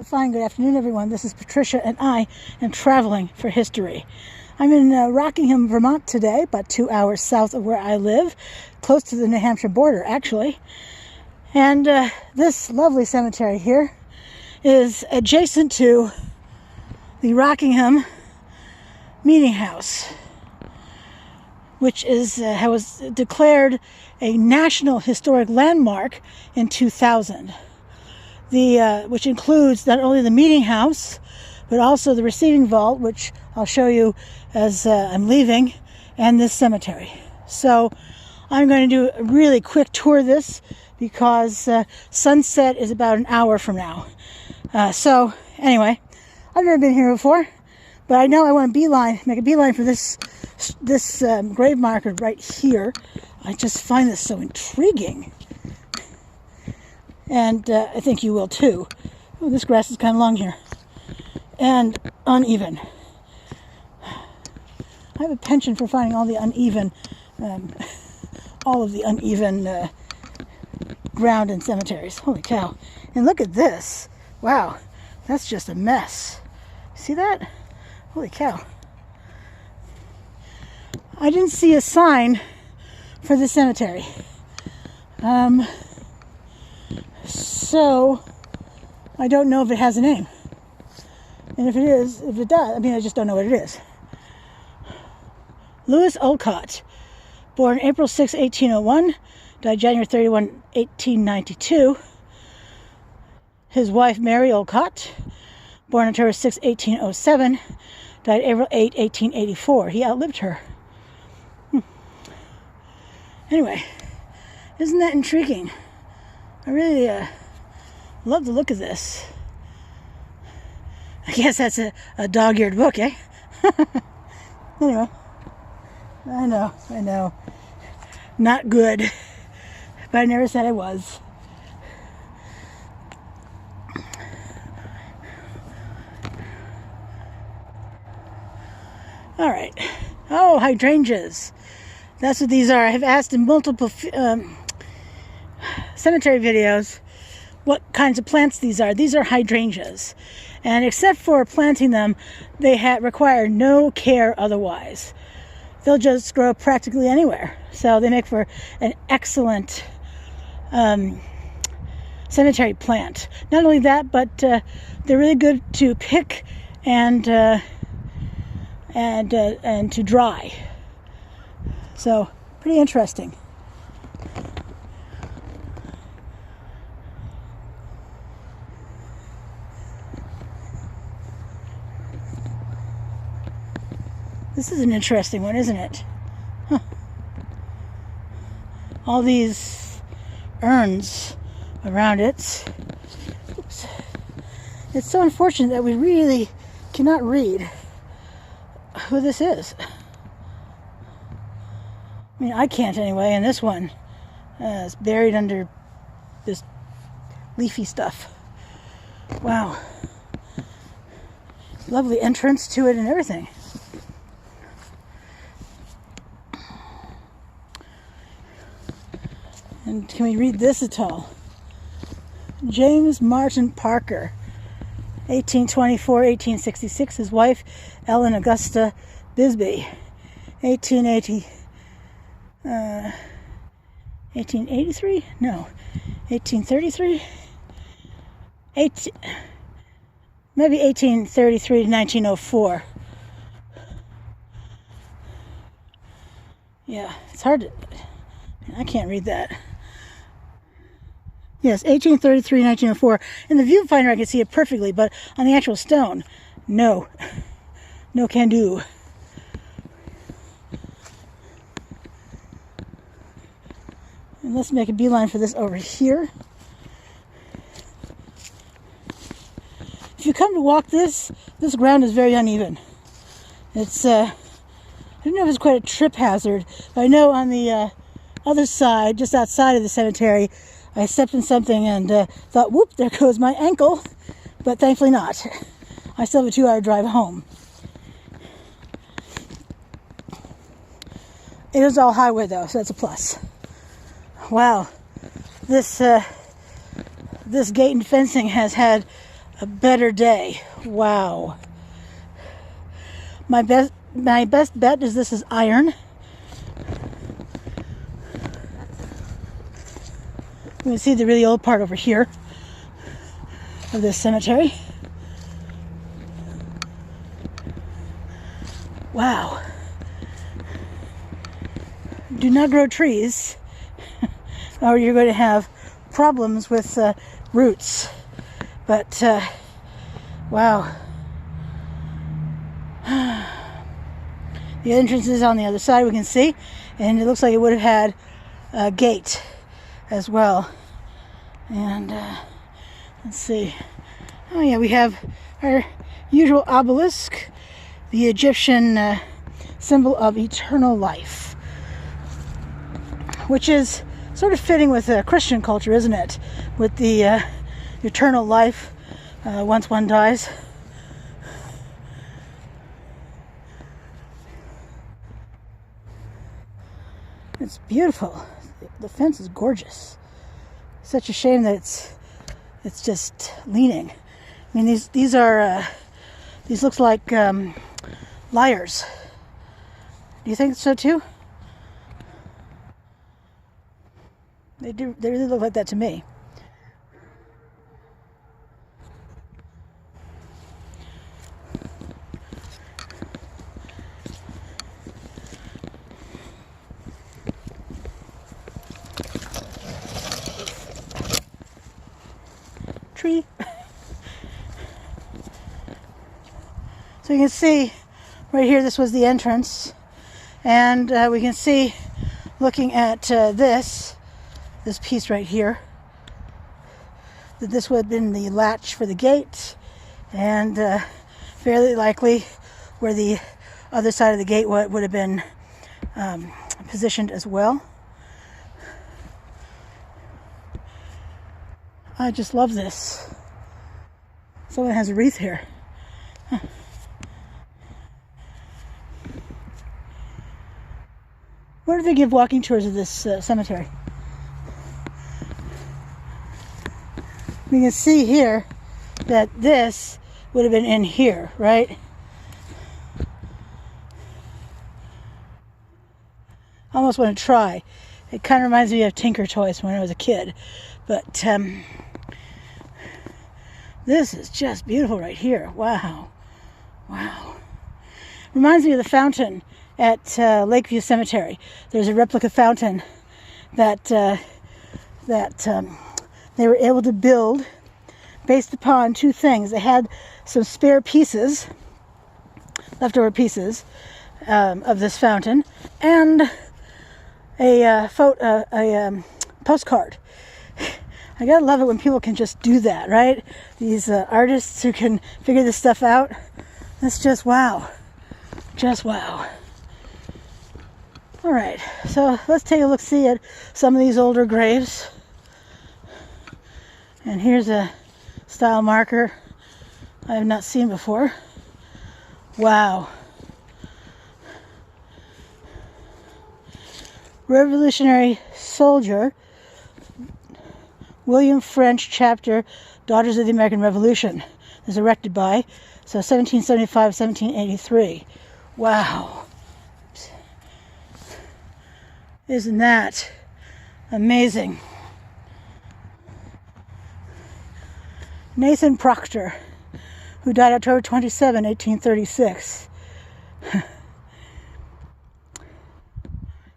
fine, good afternoon, everyone. This is Patricia, and I am traveling for history. I'm in Rockingham, Vermont today, about 2 hours south of where I live, close to the New Hampshire border, actually. And this lovely cemetery here is adjacent to the Rockingham Meeting-House, which was declared a National Historic Landmark in 2000. Which includes not only the meeting house, but also the receiving vault, which I'll show you as I'm leaving, and this cemetery. So I'm going to do a really quick tour of this because sunset is about an hour from now. So anyway, I've never been here before, but I know I want to make a beeline for this grave marker right here. I just find this so intriguing. And I think you will too. Oh, this grass is kind of long here. And uneven. I have a penchant for finding all of the uneven ground in cemeteries. Holy cow. And look at this. Wow. That's just a mess. See that? Holy cow. I didn't see a sign for the cemetery. So I don't know if it has a name. And if it does, I just don't know what it is. Louis Olcott, born April 6, 1801, died January 31, 1892. His wife, Mary Olcott, born October 6, 1807, died April 8, 1884. He outlived her. Anyway, isn't that intriguing? I really love the look of this. I guess that's a dog-eared book, eh? Anyway, I know. Not good, but I never said I was. All right. Oh, hydrangeas. That's what these are. I have asked in multiple cemetery videos what kinds of plants these are. These are hydrangeas, and except for planting them, they require no care otherwise. They'll just grow practically anywhere, so they make for an excellent cemetery plant. Not only that, but they're really good to pick and to dry. So pretty interesting. This is an interesting one, isn't it? Huh. All these urns around it. Oops. It's so unfortunate that we really cannot read who this is. I mean, I can't anyway, and this one is buried under this leafy stuff. Wow. Lovely entrance to it and everything. And can we read this at all? James Martin Parker, 1824-1866. His wife, Ellen Augusta Bisbee, 1883? No, 1833? Maybe 1833 to 1904. Yeah, it's hard to... I can't read that. Yes, 1833, 1904. In the viewfinder I can see it perfectly, but on the actual stone, no. No can do. And let's make a beeline for this over here. If you come to walk this ground is very uneven. It's, I don't know if it's quite a trip hazard, but I know on the other side, just outside of the cemetery, I stepped in something and thought, whoop, there goes my ankle. But thankfully not. I still have a 2-hour drive home. It is all highway though, so that's a plus. Wow. This gate and fencing has had a better day. Wow. My best bet is this is iron. You can see the really old part over here of this cemetery. Wow. Do not grow trees or you're going to have problems with roots. But wow. The entrance is on the other side, we can see, and it looks like it would have had a gate as well. And let's see. Oh yeah, we have our usual obelisk, the Egyptian symbol of eternal life, which is sort of fitting with Christian culture, isn't it? With the eternal life once one dies. It's beautiful. The fence is gorgeous. Such a shame that it's just leaning. I mean, these looks like lyres. Do you think so too? They do. They really look like that to me. Tree. So you can see right here, this was the entrance, and we can see, looking at this piece right here, that this would have been the latch for the gate, and fairly likely where the other side of the gate would have been positioned as well. I just love this. Someone has a wreath here. Huh. Where do they give walking tours of this cemetery? We can see here that this would have been in here, right? I almost want to try. It kind of reminds me of Tinker Toys when I was a kid. But this is just beautiful right here. Wow. Wow. Reminds me of the fountain at Lakeview Cemetery. There's a replica fountain that they were able to build based upon two things. They had some spare pieces, leftover pieces of this fountain, and a postcard. I gotta love it when people can just do that, right? These artists who can figure this stuff out. That's just wow. Just wow. All right, so let's take a look-see at some of these older graves. And here's a style marker I have not seen before. Wow. Revolutionary soldier, William French chapter, Daughters of the American Revolution. Is erected by, so 1775, 1783. Wow. Isn't that amazing? Nathan Proctor, who died October 27, 1836.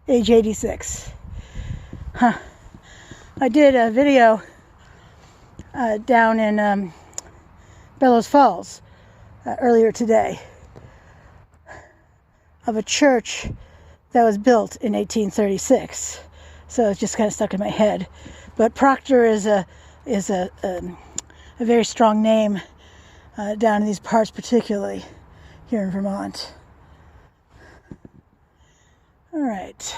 Age 86. Huh. I did a video down in Bellows Falls earlier today of a church that was built in 1836. So it's just kind of stuck in my head. But Proctor is a very strong name down in these parts, particularly here in Vermont. All right,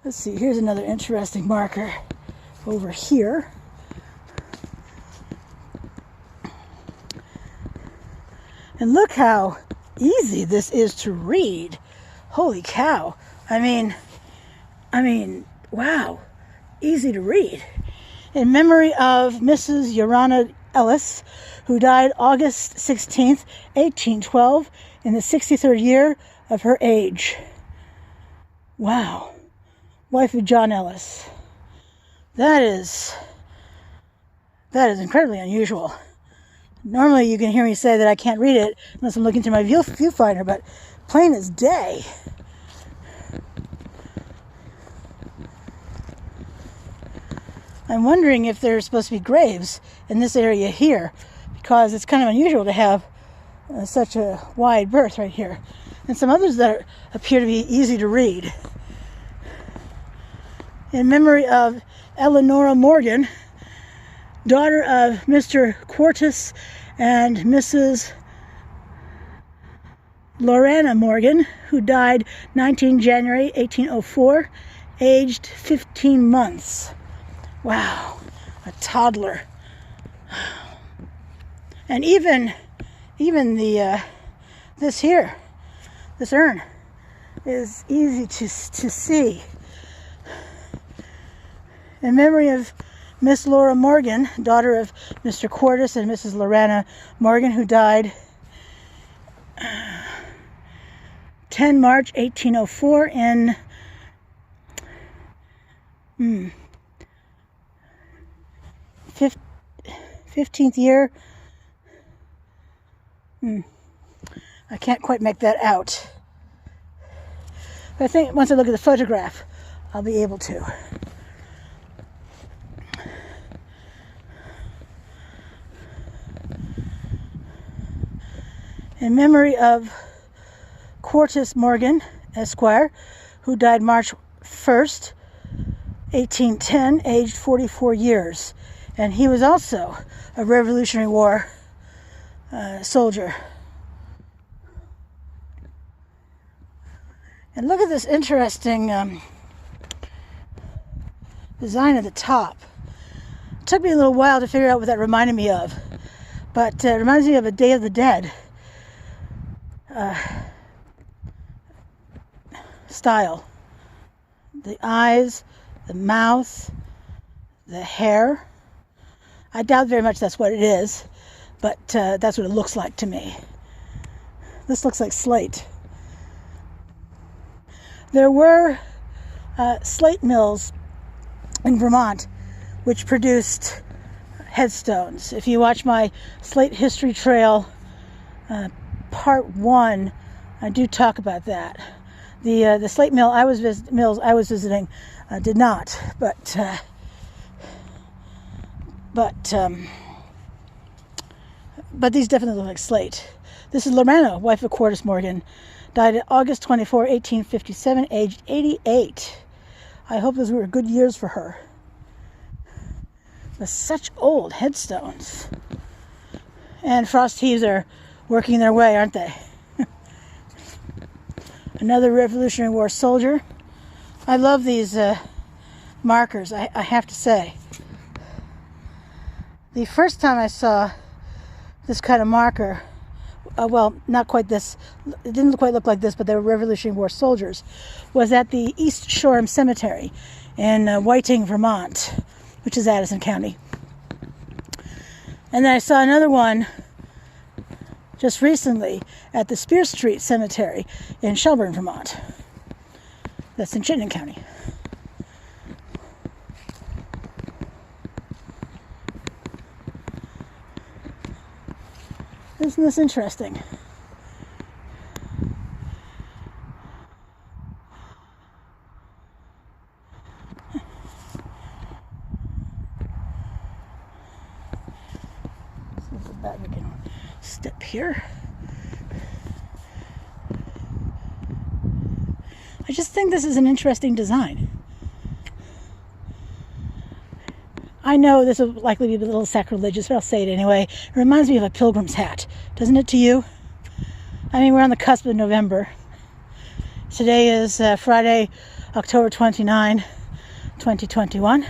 let's see, here's another interesting marker over here. And look how easy this is to read. Holy cow. I mean, wow, easy to read. In memory of Mrs. Yorana Ellis, who died August 16th, 1812, in the 63rd year of her age. Wow. Wife of John Ellis. That is incredibly unusual. Normally you can hear me say that I can't read it unless I'm looking through my viewfinder, but plain as day. I'm wondering if there's supposed to be graves in this area here, because it's kind of unusual to have such a wide berth right here. And some others that appear to be easy to read. In memory of Eleanora Morgan, daughter of Mr. Quartus and Mrs. Lorana Morgan, who died 19 January 1804, aged 15 months. Wow, a toddler. And even the this urn is easy to see. In memory of Miss Laura Morgan, daughter of Mr. Quartus and Mrs. Lorana Morgan, who died 10 March 1804 in 15th year. I can't quite make that out. But I think once I look at the photograph, I'll be able to. In memory of Quartus Morgan, Esquire, who died March 1st, 1810, aged 44 years. And he was also a Revolutionary War soldier. And look at this interesting design at the top. It took me a little while to figure out what that reminded me of, but it reminds me of a Day of the Dead style. The eyes, the mouth, the hair. I doubt very much that's what it is, but that's what it looks like to me. This looks like slate. There were slate mills in Vermont which produced headstones. If you watch my Slate History Trail Part 1, I do talk about that. The slate mill mills I was visiting did not, but these definitely look like slate. This is Lorana, wife of Quartus Morgan, died August 24, 1857, aged 88. I hope those were good years for her. With such old headstones. And frost heaves are working their way, aren't they? Another Revolutionary War soldier. I love these markers, I have to say. The first time I saw this kind of marker, well, not quite this, it didn't quite look like this, but they were Revolutionary War soldiers, was at the East Shoreham Cemetery in Whiting, Vermont, which is Addison County. And then I saw another one just recently at the Spear Street Cemetery in Shelburne, Vermont. That's in Chittenden County. Isn't this interesting? So that we can step here. I just think this is an interesting design. I know this will likely be a little sacrilegious, but I'll say it anyway. It reminds me of a pilgrim's hat, doesn't it to you? I mean, we're on the cusp of November. Today is Friday, October 29, 2021.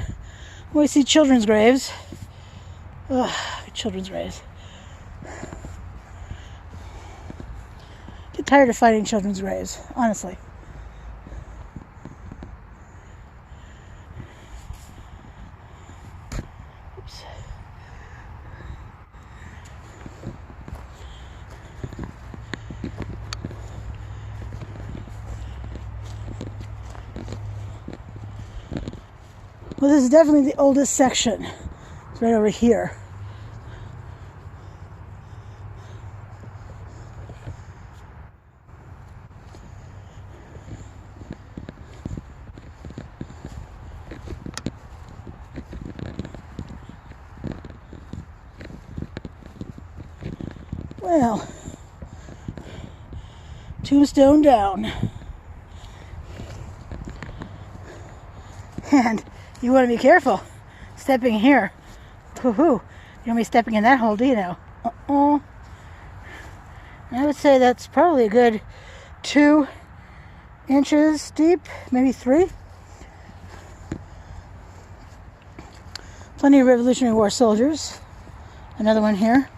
We see children's graves. Ugh, children's graves. Get tired of finding children's graves, honestly. Well, this is definitely the oldest section. It's right over here. Well, tombstone down. And you want to be careful stepping here. Hoo-hoo. You don't want to be stepping in that hole, do you now? Uh-oh. I would say that's probably a good 2 inches deep, maybe 3. Plenty of Revolutionary War soldiers. Another one here.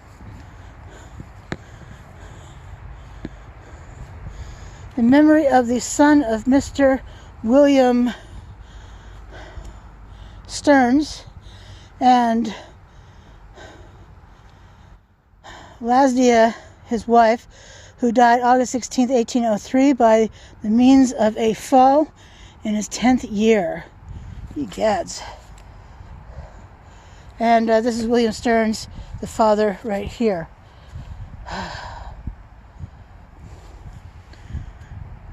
In memory of the son of Mr. William Stearns and Lasdia, his wife, who died August 16, 1803 by the means of a fall in his 10th year. Egads. And this is William Stearns, the father, right here.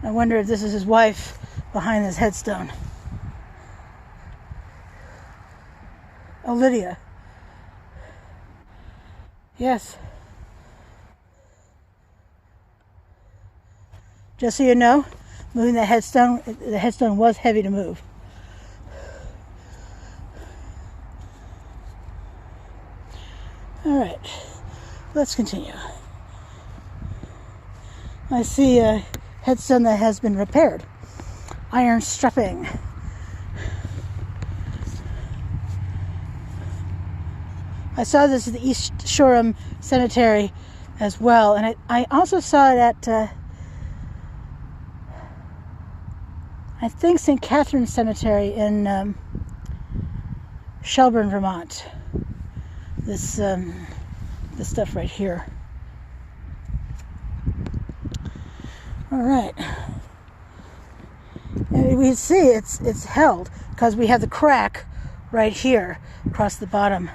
I wonder if this is his wife behind this headstone. Oh, Lydia. Yes. Just so you know, moving the headstone was heavy to move. All right, let's continue. I see a headstone that has been repaired. Iron strapping. I saw this at the East Shoreham Cemetery as well, and I also saw it at I think St. Catherine's Cemetery in Shelburne, Vermont. This stuff right here. All right, and we see it's held because we have the crack right here across the bottom.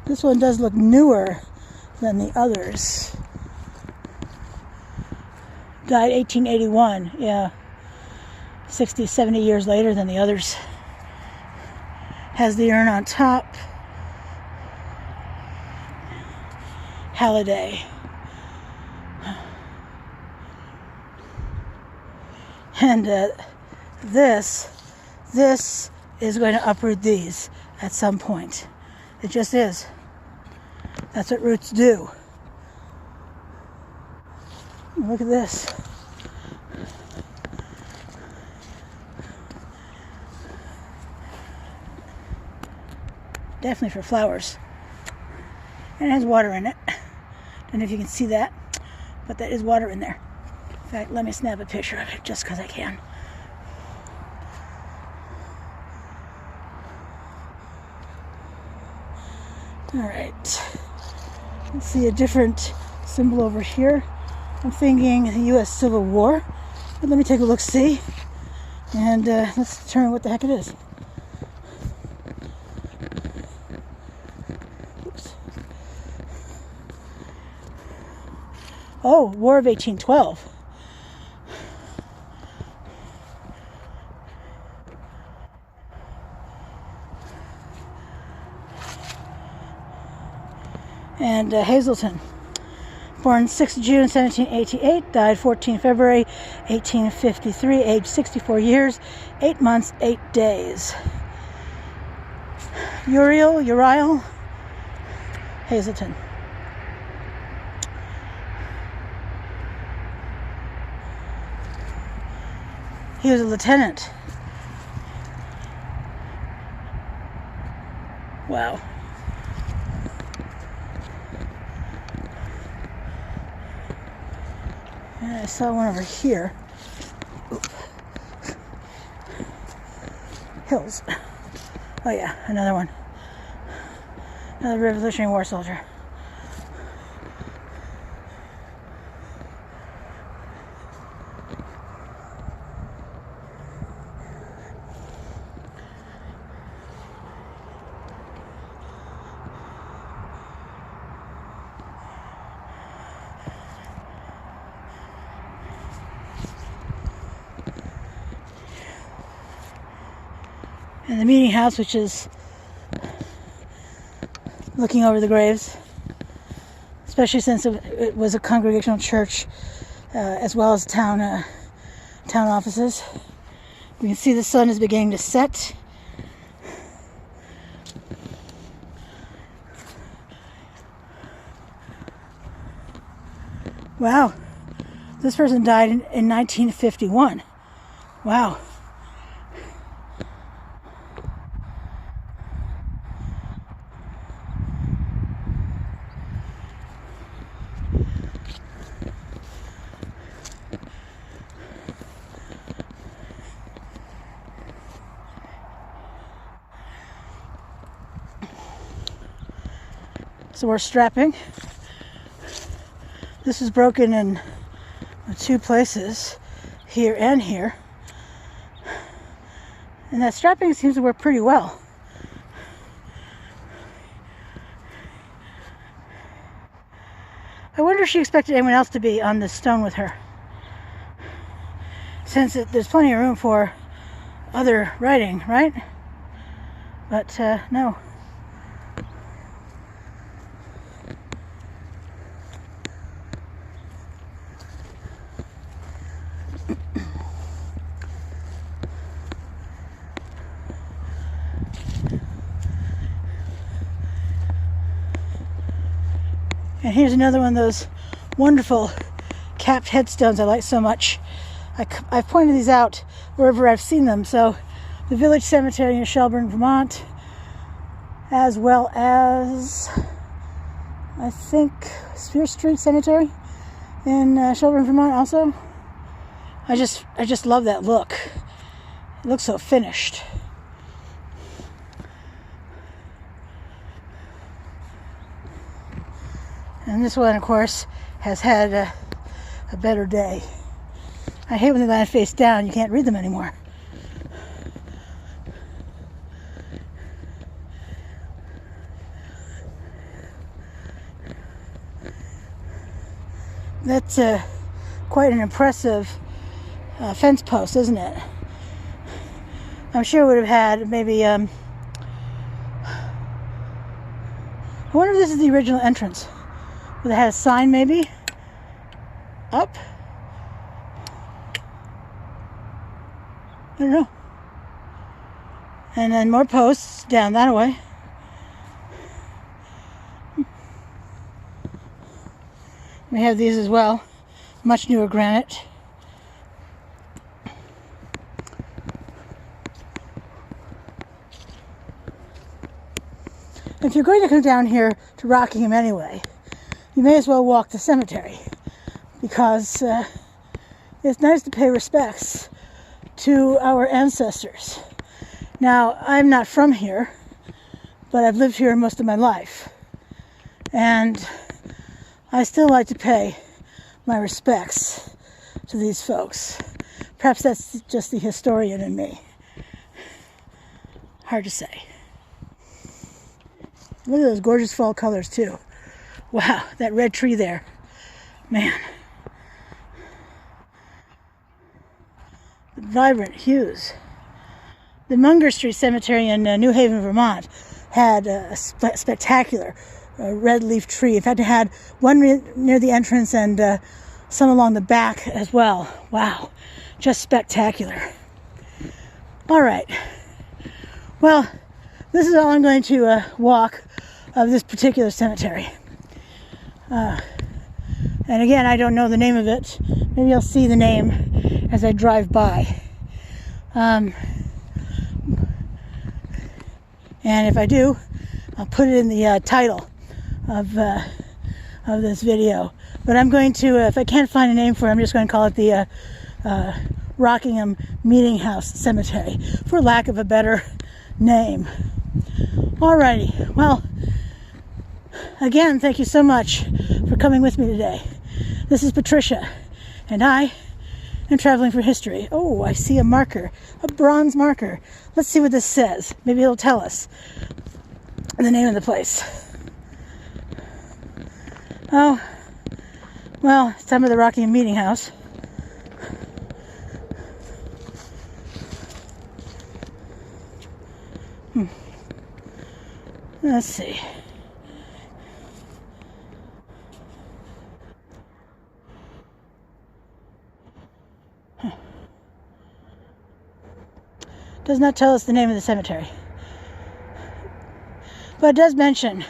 This one does look newer than the others. Died 1881, yeah. 60, 70 years later than the others. Has the urn on top. Halliday. And this is going to uproot these at some point. It just is. That's what roots do. Look at this. Definitely for flowers. And it has water in it. Don't know if you can see that, but there is water in there. In fact, let me snap a picture of it just because I can. All right. Let's see a different symbol over here. I'm thinking the U.S. Civil War. But let me take a look, see, and let's determine what the heck it is. Oops. Oh, War of 1812. And Hazleton, born 6 June 1788, died 14 February 1853, aged 64 years, 8 months, 8 days. Uriel Hazleton. He was a lieutenant. Wow. And I saw one over here. Oop. Hills. Oh yeah, another one. Another Revolutionary War soldier. And the meeting house, which is looking over the graves, especially since it was a congregational church, as well as town offices. We can see the sun is beginning to set. Wow, this person died in 1951. Wow. So we're strapping. This is broken in two places, here and here. And that strapping seems to work pretty well. I wonder if she expected anyone else to be on this stone with her, since there's plenty of room for other writing, right? But no. And here's another one of those wonderful capped headstones I like so much. I've pointed these out wherever I've seen them. So the Village Cemetery in Shelburne, Vermont, as well as I think Spear Street Cemetery in Shelburne, Vermont also. I just love that look. It looks so finished. And this one, of course, has had a better day. I hate when they land face down. You can't read them anymore. That's quite an impressive fence post, isn't it? I'm sure it would have had maybe... I wonder if this is the original entrance. Would it have a sign maybe? Up? I don't know. And then more posts down that way. We have these as well. Much newer granite. If you're going to come down here to Rockingham anyway, you may as well walk the cemetery, because it's nice to pay respects to our ancestors. Now, I'm not from here, but I've lived here most of my life, and I still like to pay my respects to these folks. Perhaps that's just the historian in me. Hard to say. Look at those gorgeous fall colors too. Wow, that red tree there. Man. The vibrant hues. The Munger Street Cemetery in New Haven, Vermont had a spectacular red leaf tree. In fact, it had one near the entrance and some along the back as well. Wow, just spectacular. All right. Well, this is all I'm going to walk of this particular cemetery. And again, I don't know the name of it. Maybe I'll see the name as I drive by. And if I do, I'll put it in the title of this video. But I'm going to, if I can't find a name for it, I'm just going to call it the Rockingham Meeting-House Cemetery, for lack of a better name. Alrighty, well, again, thank you so much for coming with me today. This is Patricia, and I am traveling for history. Oh, I see a marker, a bronze marker. Let's see what this says. Maybe it'll tell us the name of the place. Oh, well, it's time of the Rockingham Meeting-House. Let's see. Does not tell us the name of the cemetery. But it does mention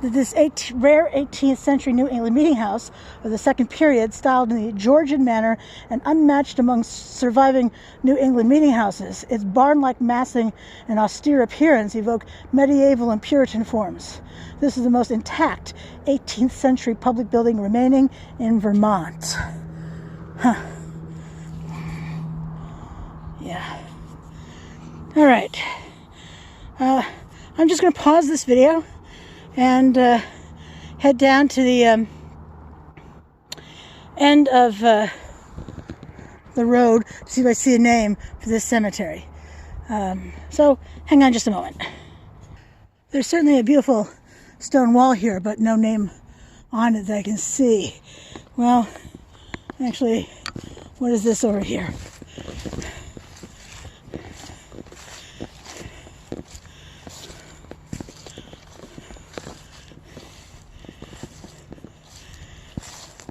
that this rare 18th century New England meeting house of the second period, styled in the Georgian manner and unmatched among surviving New England meeting houses, its barn-like massing and austere appearance evoke medieval and Puritan forms. This is the most intact 18th century public building remaining in Vermont. Huh. Yeah. All right. I'm just going to pause this video and head down to the end of the road to see if I see a name for this cemetery. So hang on just a moment. There's certainly a beautiful stone wall here, but no name on it that I can see. Well, actually, what is this over here?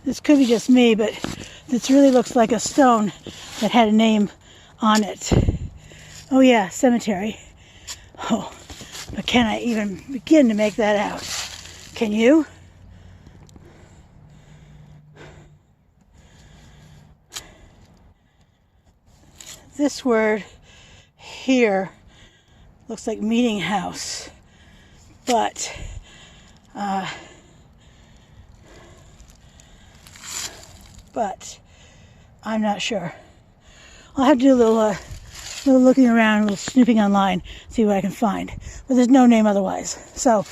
This could be just me, but this really looks like a stone that had a name on it. Oh yeah, cemetery. Oh, but can I even begin to make that out? Can you? This word here looks like meeting house, but I'm not sure. I'll have to do a little looking around, a little snooping online, see what I can find. But there's no name otherwise. So,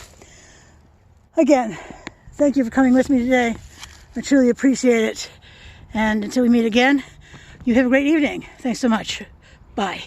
again, thank you for coming with me today. I truly appreciate it. And until we meet again, you have a great evening. Thanks so much. Bye.